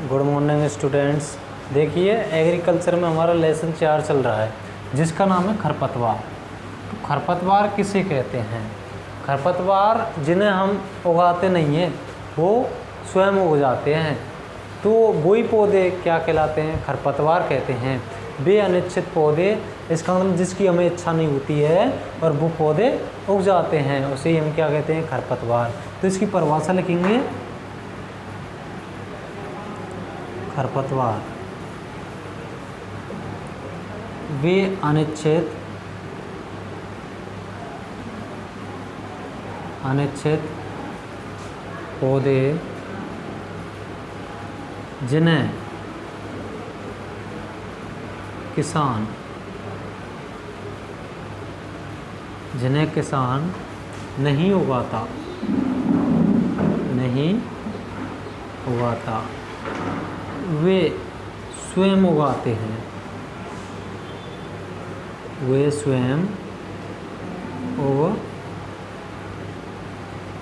Good morning students. देखिए agriculture में हमारा लेसन 4 चल रहा है जिसका नाम है खरपतवार। तो खरपतवार किसे कहते हैं? खरपतवार जिन्हें हम उगाते नहीं हैं वो स्वयं उग जाते हैं, तो वही पौधे क्या कहलाते हैं? खरपतवार कहते हैं। वे अनिश्चित पौधे, इसका मतलब जिसकी हमें इच्छा नहीं होती है और वो पौधे उग जाते हैं, उसे ही हम क्या कहते हैं? खरपतवार। तो इसकी परिभाषा लिखेंगे, खरपतवार वे अनिश्चित पौधे जिन्हें किसान नहीं उगाता वे स्वयं उगाते हैं,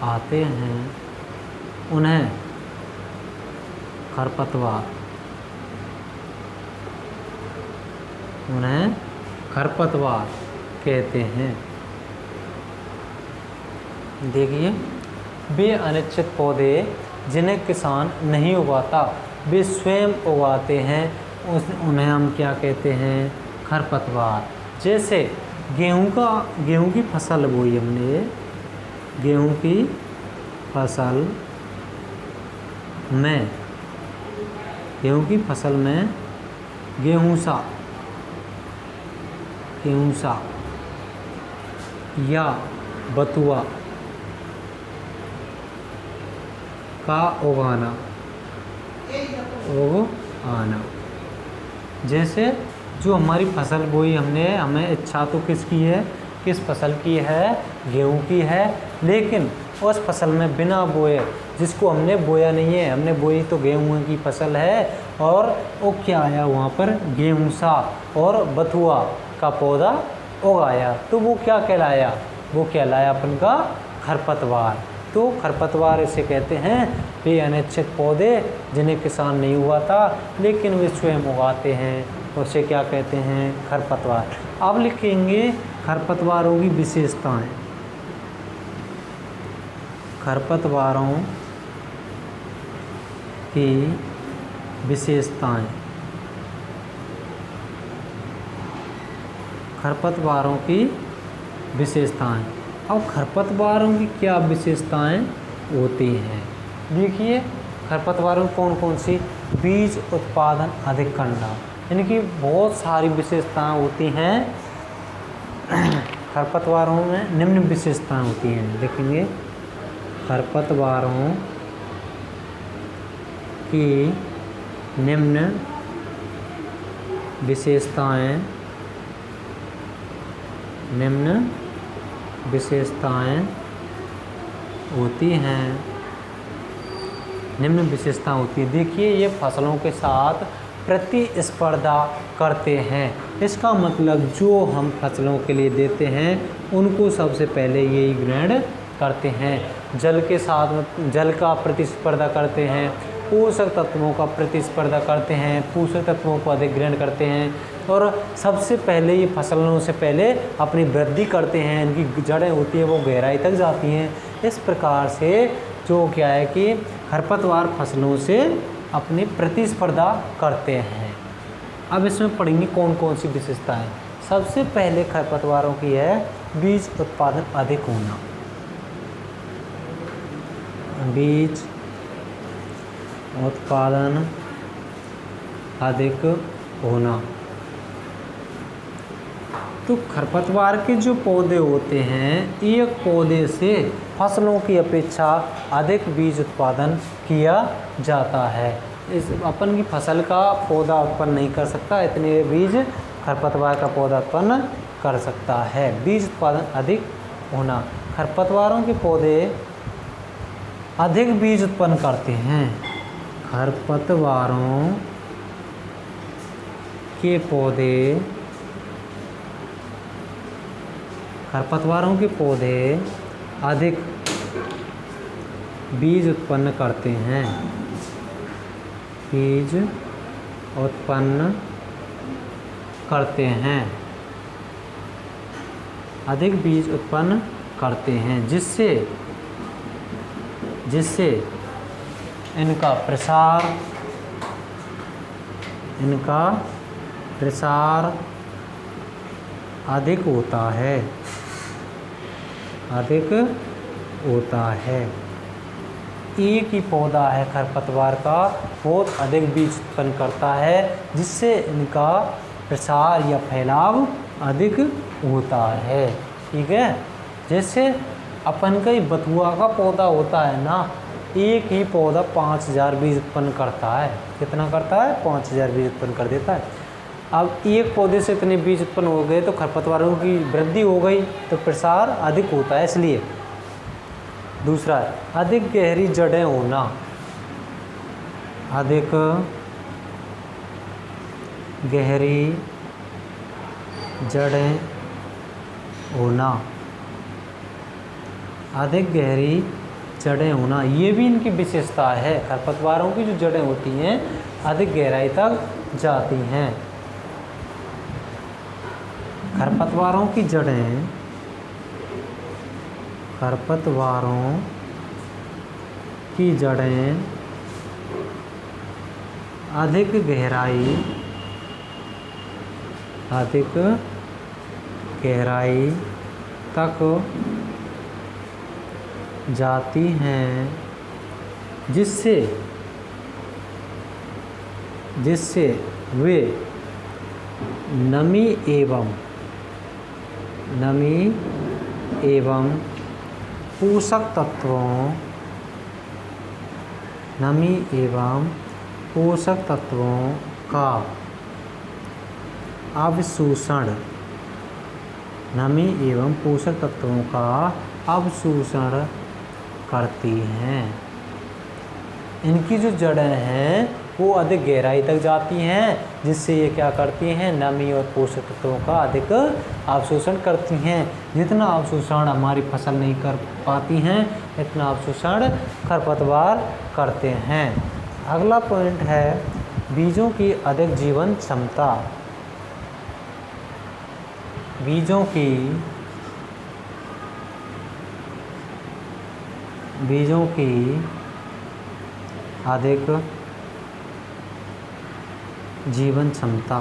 आते हैं, उन्हें खरपतवार कहते हैं। देखिए, वे अनिश्चित पौधे जिन्हें किसान नहीं उगाता वे स्वयं उगाते हैं, उन्हें हम क्या कहते हैं? खरपतवार। जैसे गेहूं की फसल बोई हमने, गेहूं की फसल में गेहूंसा या बथुआ का उगाना। जैसे जो हमारी फसल बोई हमने, हमें इच्छा तो किसकी है? किस फसल की है? गेहूं की है, लेकिन उस फसल में बिना बोए, जिसको हमने बोया नहीं है, हमने बोई तो गेहूं की फसल है और वो क्या आया वहाँ पर? गेहूंसा और बथुआ का पौधा उगाया, तो वो क्या कहलाया? वो कहलाया अपन का खरपतवार। तो खरपतवार इसे कहते हैं वे अनिश्चित पौधे जिन्हें किसान नहीं उगाता लेकिन वे स्वयं उगाते हैं, उसे क्या कहते हैं? खरपतवार। अब लिखेंगे खरपतवारों की विशेषताएं। खरपतवारों की विशेषताएं। अब खरपतवारों की क्या विशेषताएं होती हैं? देखिए, खरपतवारों में कौन कौन सी? बीज उत्पादन अधिक करना, यानी कि बहुत सारी विशेषताएं होती हैं। खरपतवारों में निम्न विशेषताएं होती हैं, देखेंगे। खरपतवारों की निम्न विशेषताएं होती हैं। देखिए, ये फसलों के साथ प्रतिस्पर्धा करते हैं। इसका मतलब जो हम फसलों के लिए देते हैं उनको सबसे पहले यही ग्रहण करते हैं। जल के साथ जल का प्रतिस्पर्धा करते हैं, पोषक तत्वों का प्रतिस्पर्धा करते हैं, पोषक तत्वों को अधिक ग्रहण करते हैं और सबसे पहले ये फसलों से पहले अपनी वृद्धि करते हैं। इनकी जड़ें होती हैं वो गहराई तक जाती हैं। इस प्रकार से जो क्या है कि खरपतवार फसलों से अपनी प्रतिस्पर्धा करते हैं। अब इसमें पढ़ेंगे कौन कौन सी विशेषताएं। सबसे पहले खरपतवारों की है बीज उत्पादन अधिक होना। बीज उत्पादन अधिक होना। तो खरपतवार के जो पौधे होते हैं, एक पौधे से फसलों की अपेक्षा अधिक बीज उत्पादन किया जाता है। इस अपन की फसल का पौधा उत्पन्न नहीं कर सकता, इतने बीज खरपतवार का पौधा उत्पन्न कर सकता है। बीज उत्पादन अधिक होना। खरपतवारों के पौधे अधिक बीज उत्पन्न करते हैं। खरपतवारों के पौधे अधिक बीज उत्पन्न करते हैं। बीज उत्पन्न करते हैं, अधिक बीज उत्पन्न करते हैं, जिससे इनका प्रसार अधिक होता है। एक ही पौधा है खरपतवार का, बहुत अधिक बीज उत्पन्न करता है, जिससे इनका प्रसार या फैलाव अधिक होता है। ठीक है, जैसे अपन का ही बथुआ का पौधा होता है ना, एक ही पौधा 5000 बीज उत्पन्न करता है। कितना करता है? 5000 बीज उत्पन्न कर देता है। अब एक पौधे से इतने बीज उत्पन्न हो गए तो खरपतवारों की वृद्धि हो गई, तो प्रसार अधिक होता है, इसलिए। दूसरा है अधिक गहरी जड़ें होना, अधिक गहरी जड़ें होना, अधिक गहरी जड़ें होना, ये भी इनकी विशेषता है। खरपतवारों की जो जड़ें होती हैं अधिक गहराई तक जाती हैं। खरपतवारों की जड़ें अधिक गहराई तक जाती हैं, जिससे वे नमी एवं पोषक तत्वों का अवशोषण करती हैं। इनकी जो जड़ें हैं वो अधिक गहराई तक जाती हैं, जिससे ये क्या करती हैं? नमी और पोषक तत्वों का अधिक अवशोषण करती हैं। जितना अवशोषण हमारी फसल नहीं कर पाती हैं, इतना अवशोषण खरपतवार करते हैं। अगला पॉइंट है बीजों की अधिक जीवन क्षमता। बीजों की अधिक जीवन क्षमता।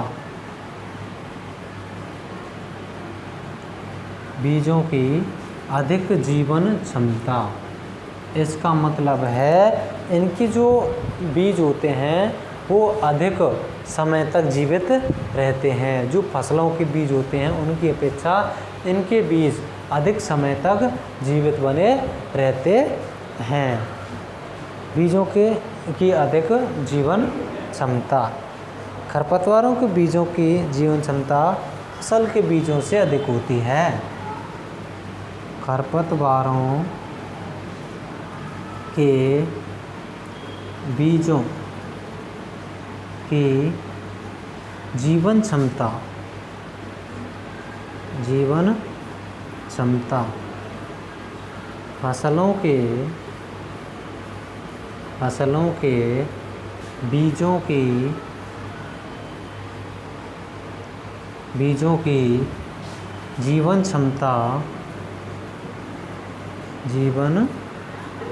बीजों की अधिक जीवन क्षमता, इसका मतलब है इनकी जो बीज होते हैं वो अधिक समय तक जीवित रहते हैं। जो फसलों के बीज होते हैं उनकी अपेक्षा इनके बीज अधिक समय तक जीवित बने रहते हैं। बीजों की अधिक जीवन क्षमता। खरपतवारों के बीजों की जीवन क्षमता फसल के बीजों से अधिक होती है। खरपतवारों के बीजों की जीवन क्षमता फसलों के बीजों की जीवन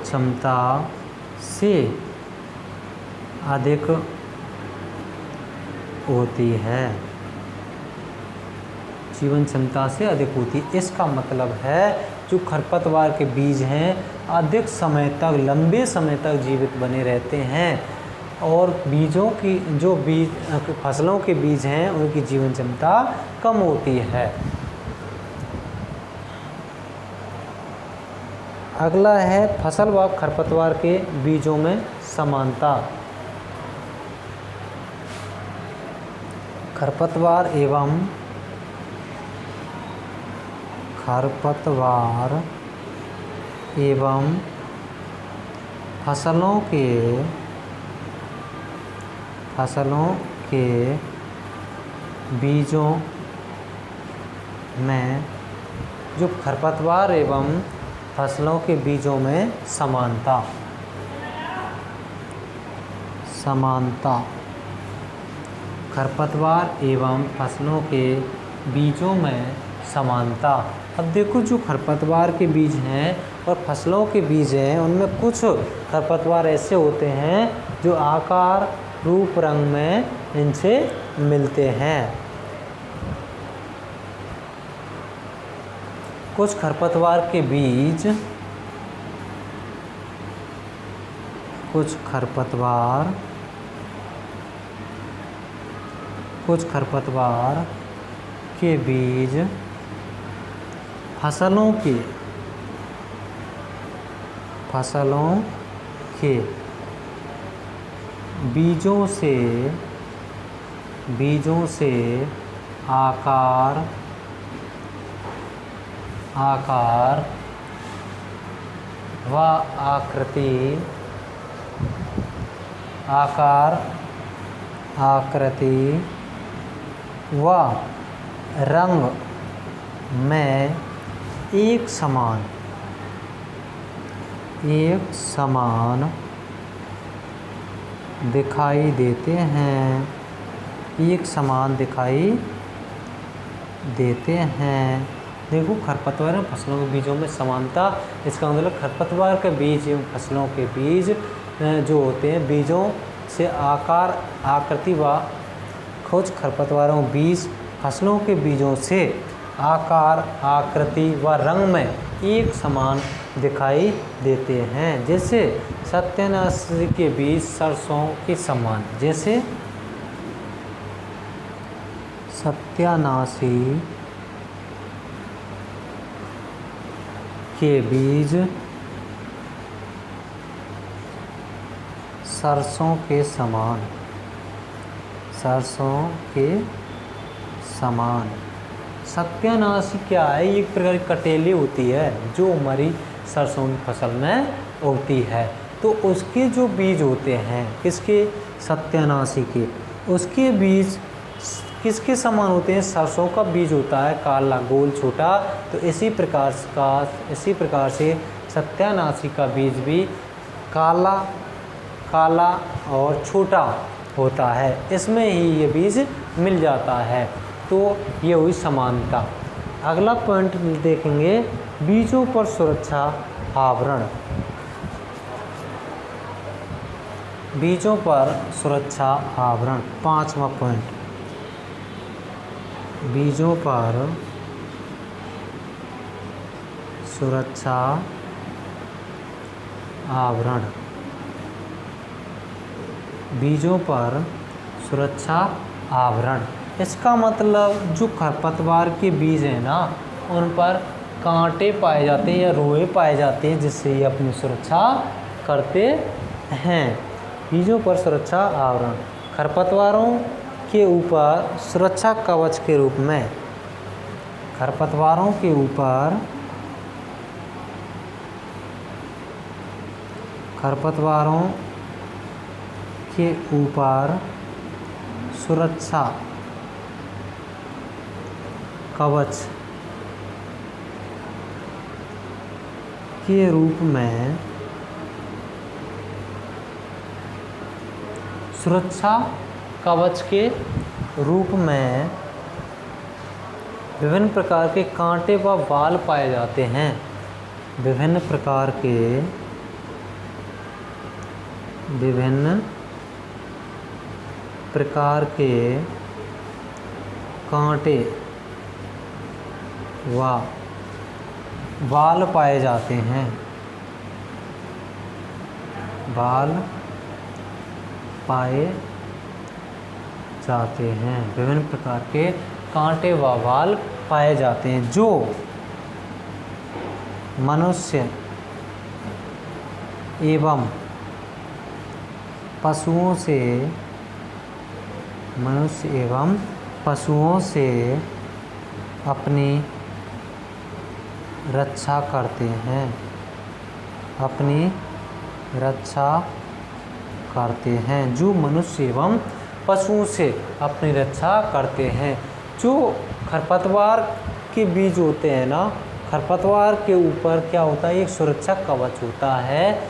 क्षमता से अधिक होती है। जीवन क्षमता से अधिक होती है, इसका मतलब है जो खरपतवार के बीज हैं अधिक समय तक, लंबे समय तक जीवित बने रहते हैं, और बीजों की जो बीज फसलों के बीज हैं उनकी जीवन क्षमता कम होती है। अगला है फसल व खरपतवार के बीजों में समानता। खरपतवार एवं फसलों के बीजों में जो खरपतवार एवं फसलों के बीजों में समानता समानता, खरपतवार एवं फसलों के बीजों में समानता। अब देखो जो खरपतवार के बीज हैं और फसलों के बीज हैं उनमें कुछ खरपतवार ऐसे होते हैं जो आकार, रूप, रंग में इनसे मिलते हैं। कुछ खरपतवार के बीज, कुछ खरपतवार के बीज फसलों के बीजों से आकार व आकृति व रंग में एक समान दिखाई देते हैं, देखो खरपतवार और फसलों के बीजों में समानता, इसका मतलब खरपतवार के बीज एवं फसलों के बीज जो होते हैं बीजों से आकार, आकृति व कुछ खरपतवारों बीज फसलों के बीजों से आकार, आकृति व रंग में एक समान दिखाई देते हैं। जैसे सत्यानाशी के बीज सरसों के समान, जैसे सत्यानाशी के बीज सरसों के समान। सत्यानाशी क्या है? एक प्रकार की कटेली होती है जो हमारी सरसों की फसल में उगती है, तो उसके जो बीज होते हैं किसके? सत्यानाशी के। उसके बीज किसके समान होते हैं? सरसों का बीज होता है काला, गोल, छोटा, तो इसी प्रकार से सत्यानाशी का बीज भी काला और छोटा होता है, इसमें ही ये बीज मिल जाता है, तो ये हुई समानता। अगला पॉइंट देखेंगे, बीजों पर सुरक्षा आवरण। बीजों पर सुरक्षा आवरण, 5वां पॉइंट। बीजों पर सुरक्षा आवरण। बीजों पर सुरक्षा आवरण, इसका मतलब जो खरपतवार के बीज हैं ना उन पर कांटे पाए जाते हैं या रोए पाए जाते हैं जिससे ये अपनी सुरक्षा करते हैं। बीजों पर सुरक्षा आवरण, खरपतवारों के ऊपर सुरक्षा कवच के रूप में, खरपतवारों के ऊपर सुरक्षा कवच के रूप में, सुरक्षा कवच के रूप में विभिन्न प्रकार के कांटे व बाल पाए जाते हैं। विभिन्न प्रकार के कांटे व बाल पाए जाते हैं। बाल पाए जाते हैं, विभिन्न प्रकार के कांटे व बाल पाए जाते हैं जो मनुष्य एवं पशुओं से अपनी रक्षा करते हैं, जो मनुष्य एवं पशुओं से अपनी रक्षा करते हैं। जो खरपतवार के बीज होते हैं ना, खरपतवार के ऊपर क्या होता है? एक सुरक्षा कवच होता है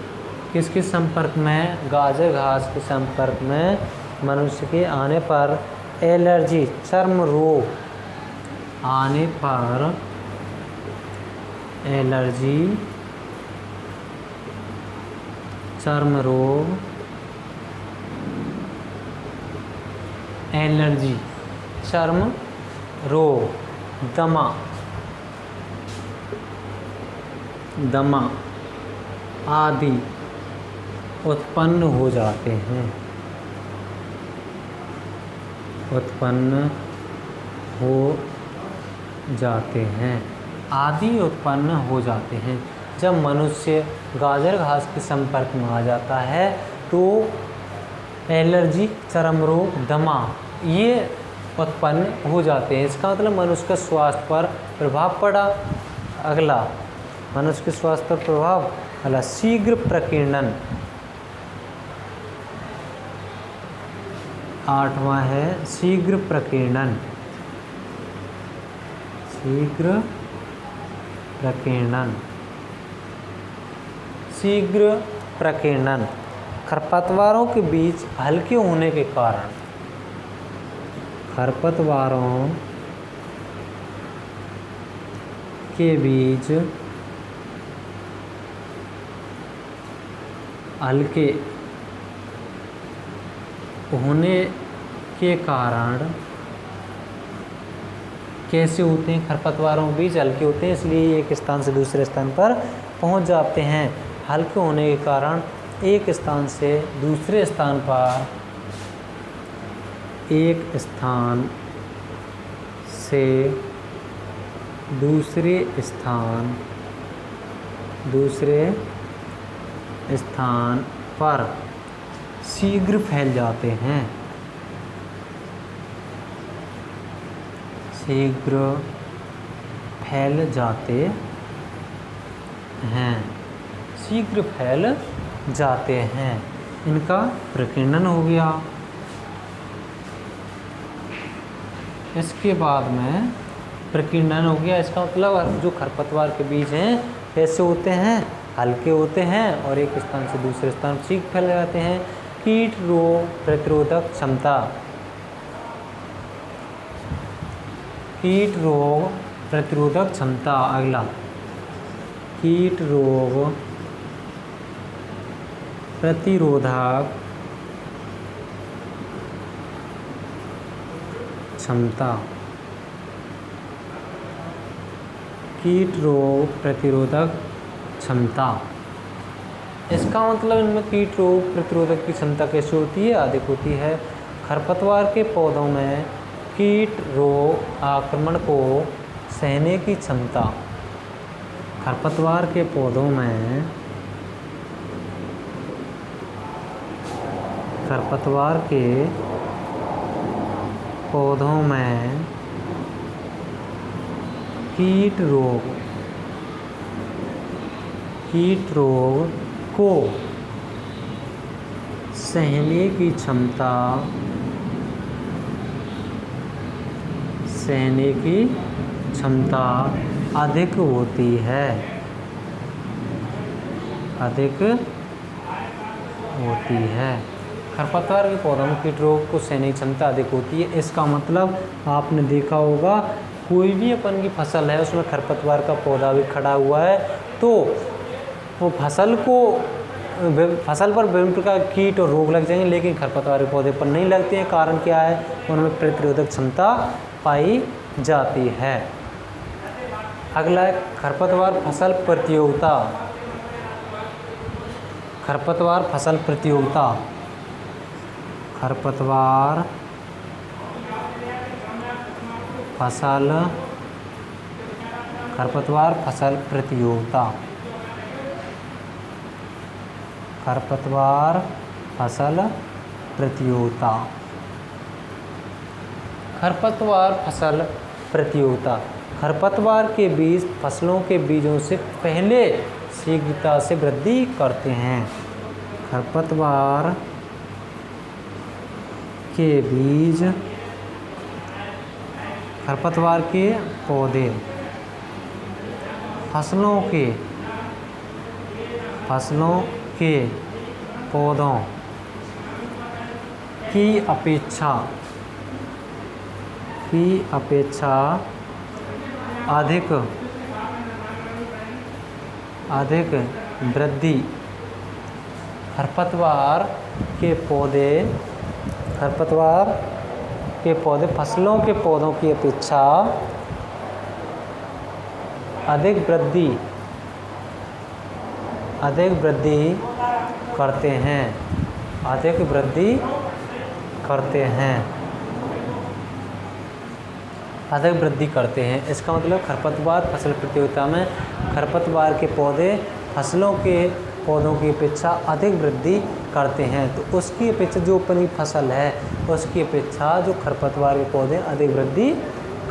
किसके संपर्क में? गाजर घास के संपर्क में मनुष्य के आने पर एलर्जी, चर्म रोग आने पर एलर्जी, चर्म रोग, एलर्जी, चर्म रोग, दमा आदि उत्पन्न हो जाते हैं, उत्पन्न हो जाते हैं, आदि उत्पन्न हो जाते हैं। जब मनुष्य गाजर घास के संपर्क में आ जाता है तो एलर्जी, चर्म रोग, दमा ये उत्पन्न हो जाते हैं। इसका मतलब मनुष्य का स्वास्थ्य पर प्रभाव पड़ा। अगला, मनुष्य के स्वास्थ्य पर प्रभाव, अगला शीघ्र प्रकीर्णन। 8वां है शीघ्र प्रकीर्णन, शीघ्र प्रकीर्णन, शीघ्र प्रकीर्णन। खरपतवारों के बीज हल्के होने के कारण, खरपतवारों के बीज हल्के होने के कारण कैसे होते हैं? खरपतवारों के बीज हल्के होते हैं, इसलिए एक स्थान से दूसरे स्थान पर पहुंच जाते हैं। हल्के होने के कारण एक स्थान से दूसरे स्थान पर, एक स्थान से दूसरे स्थान पर शीघ्र फैल जाते हैं, शीघ्र फैल जाते हैं, शीघ्र फैल जाते हैं। इनका प्रकीर्णन हो गया। इसके बाद में प्रकीर्णन हो गया, इसका मतलब जो खरपतवार के बीज हैं कैसे होते हैं? हल्के होते हैं और एक स्थान से दूसरे स्थान शीघ्र फैल जाते हैं। कीट रोग प्रतिरोधक क्षमता, कीट रोग प्रतिरोधक क्षमता। अगला, कीट रोग प्रतिरोधक क्षमता, कीट रोग प्रतिरोधक क्षमता। इसका मतलब इनमें कीट रोग प्रतिरोधक की क्षमता कैसे होती है? अधिक होती है। खरपतवार के पौधों में कीट रोग आक्रमण को सहने की क्षमता, खरपतवार के पौधों में, खरपतवार के पौधों में कीट रोग को सहने की क्षमता, सहने की क्षमता अधिक होती है, अधिक होती है। खरपतवार के पौधों में कीट रोग को सहने की क्षमता अधिक होती है। इसका मतलब आपने देखा होगा कोई भी अपन की फसल है उसमें खरपतवार का पौधा भी खड़ा हुआ है तो वो फसल पर विभिन्न प्रकार के कीट और रोग लग जाएंगे, लेकिन खरपतवार के पौधे पर नहीं लगते हैं। कारण क्या है? उनमें प्रतिरोधक क्षमता पाई जाती है। अगला है खरपतवार फसल प्रतियोगिता, खरपतवार फसल प्रतियोगिता, खरपतवार फसल प्रतियोगिता, खरपतवार फसल प्रतियोगिता, खरपतवार फसल प्रतियोगिता। खरपतवार के बीज फसलों के बीजों से पहले शीघ्रता से वृद्धि करते हैं। खरपतवार के बीज, खरपतवार के पौधे फसलों के पौधों की अपेक्षा अधिक वृद्धि खरपतवार के पौधे फसलों के पौधों की अपेक्षा अधिक वृद्धि करते हैं। इसका मतलब खरपतवार फसल प्रतियोगिता में खरपतवार के पौधे फसलों के पौधों की अपेक्षा अधिक वृद्धि करते हैं। तो उसकी अपेक्षा जो अपनी फसल है उसकी अपेक्षा जो खरपतवार के पौधे अधिक वृद्धि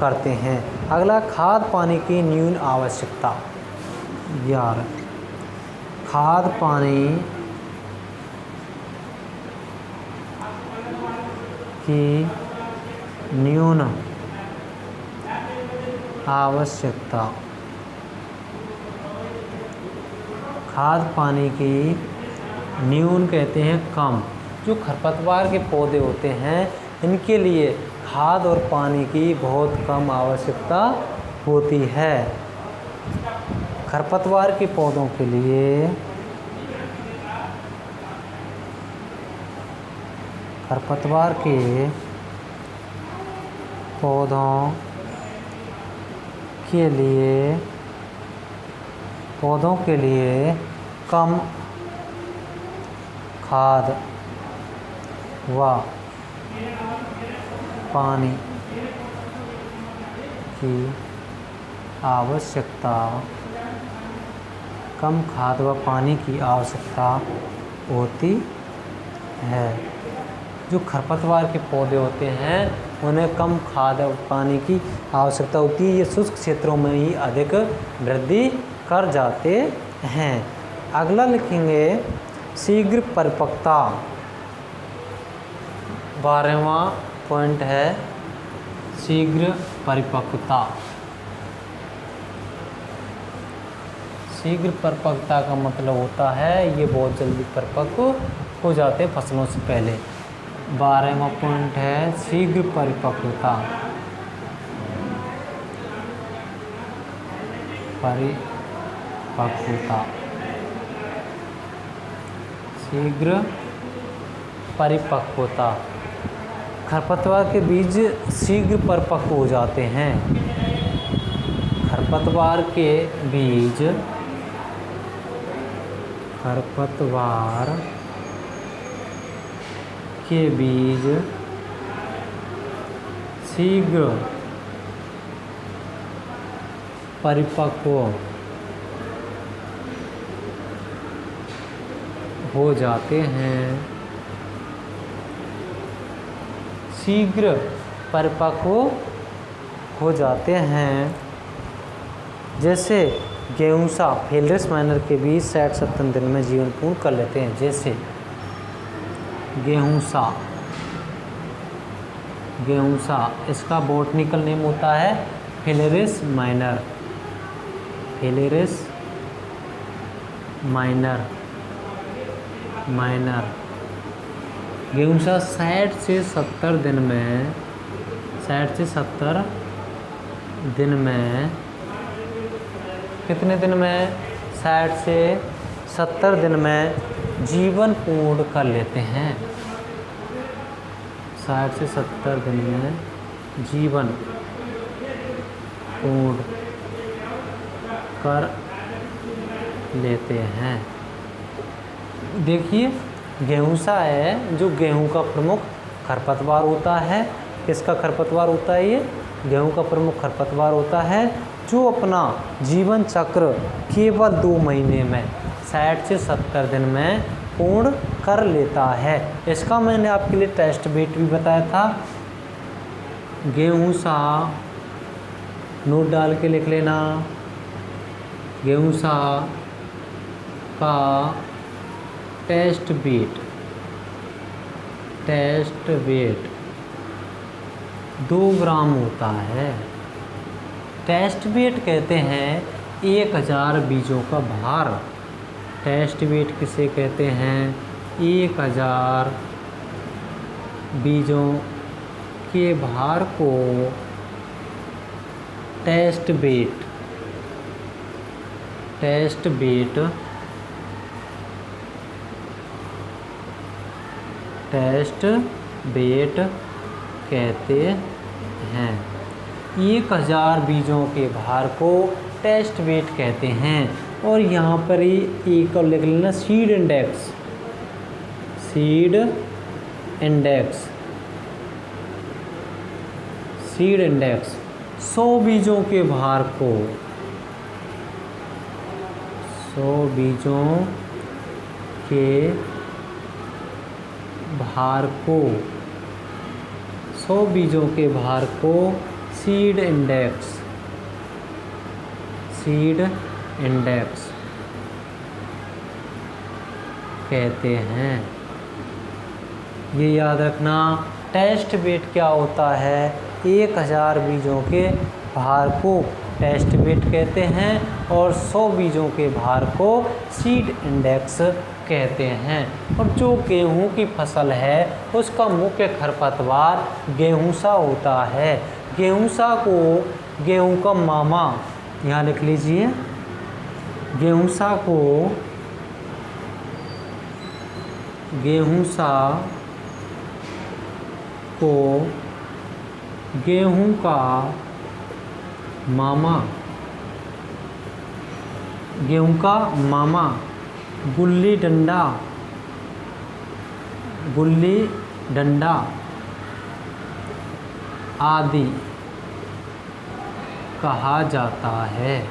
करते हैं। अगला, खाद पानी की न्यून आवश्यकता। खाद पानी की न्यून आवश्यकता। खाद पानी की न्यून कहते हैं कम। जो खरपतवार के पौधे होते हैं इनके लिए खाद और पानी की बहुत कम आवश्यकता होती है। खरपतवार के पौधों के लिए पौधों के लिए कम खाद व पानी की आवश्यकता होती है। जो खरपतवार के पौधे होते हैं उन्हें कम खाद और पानी की आवश्यकता होती है। ये शुष्क क्षेत्रों में ही अधिक वृद्धि कर जाते हैं। अगला लिखेंगे शीघ्र परिपक्वता। 12वां पॉइंट है शीघ्र परिपक्वता। शीघ्र परिपक्वता का मतलब होता है ये बहुत जल्दी परिपक्व हो जाते हैं फसलों से पहले। 12वां पॉइंट है शीघ्र परिपक्वता। शीघ्र परिपक्वता। खरपतवार के बीज शीघ्र परिपक्व हो जाते हैं। खरपतवार के बीज शीघ्र परिपक्व हो जाते हैं। शीघ्र परिपक्व हो जाते हैं। जैसे गेहूँसा फेलियस माइनर के बीज 60-70 दिन में जीवन पूर्ण कर लेते हैं। जैसे गेहूँसा इसका बॉटनिकल नेम होता है फेलियस माइनर। गेहूँसा 60 से 70 दिन में कितने दिन में 60 से 70 दिन में जीवन पूर्ण कर लेते हैं। 60 से 70 दिन में जीवन पूर्ण कर लेते हैं। देखिए गेहूँसा है जो गेहूँ का प्रमुख खरपतवार होता है। किसका खरपतवार होता है? ये गेहूँ का प्रमुख खरपतवार होता है जो अपना जीवन चक्र केवल 2 महीने में 60 से 70 दिन में पूर्ण कर लेता है। इसका मैंने आपके लिए टेस्ट बेट भी बताया था। गेहूँसा नोट डाल के लिख लेना। गेहूँसा का टेस्ट वेट 2 ग्राम होता है। टेस्ट वेट कहते हैं 1000 बीजों का भार। टेस्ट वेट किसे कहते हैं? 1000 बीजों के भार को टेस्ट वेट कहते हैं। 1000 बीजों के भार को टेस्ट वेट कहते हैं। और यहाँ पर ही एक और लिख लेना, सीड इंडेक्स 100 बीजों के भार को 100 बीजों के भार को सीड इंडेक्स कहते हैं। ये याद रखना, टेस्ट वेट क्या होता है? 1000 बीजों के भार को टेस्ट वेट कहते हैं और 100 बीजों के भार को सीड इंडेक्स कहते हैं। और जो गेहूं की फसल है उसका मुख्य खरपतवार गेहूंसा होता है। गेहूंसा को गेहूं का मामा, यहाँ लिख लीजिए, गेहूंसा को गेहूं का मामा गुल्ली डंडा आदि कहा जाता है।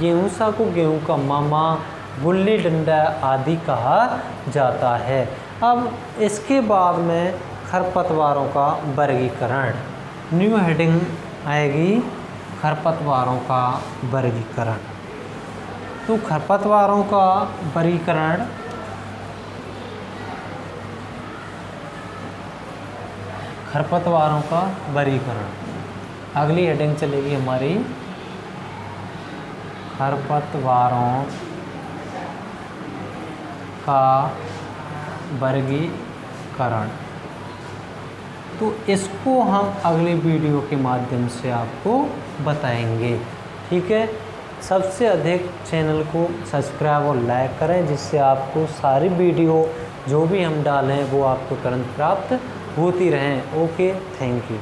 गेहूंसा को गेहूं का मामा, गुल्ली डंडा आदि कहा जाता है। अब इसके बाद में खरपतवारों का वर्गीकरण, न्यू हेडिंग आएगी, खरपतवारों का वर्गीकरण। तो खरपतवारों का वर्गीकरण अगली हेडिंग चलेगी हमारी, खरपतवारों का वर्गीकरण। तो इसको हम अगले वीडियो के माध्यम से आपको बताएंगे। ठीक है, सबसे अधिक चैनल को सब्सक्राइब और लाइक करें, जिससे आपको सारी वीडियो जो भी हम डालें वो आपको तुरंत प्राप्त होती रहें। Okay, thank you.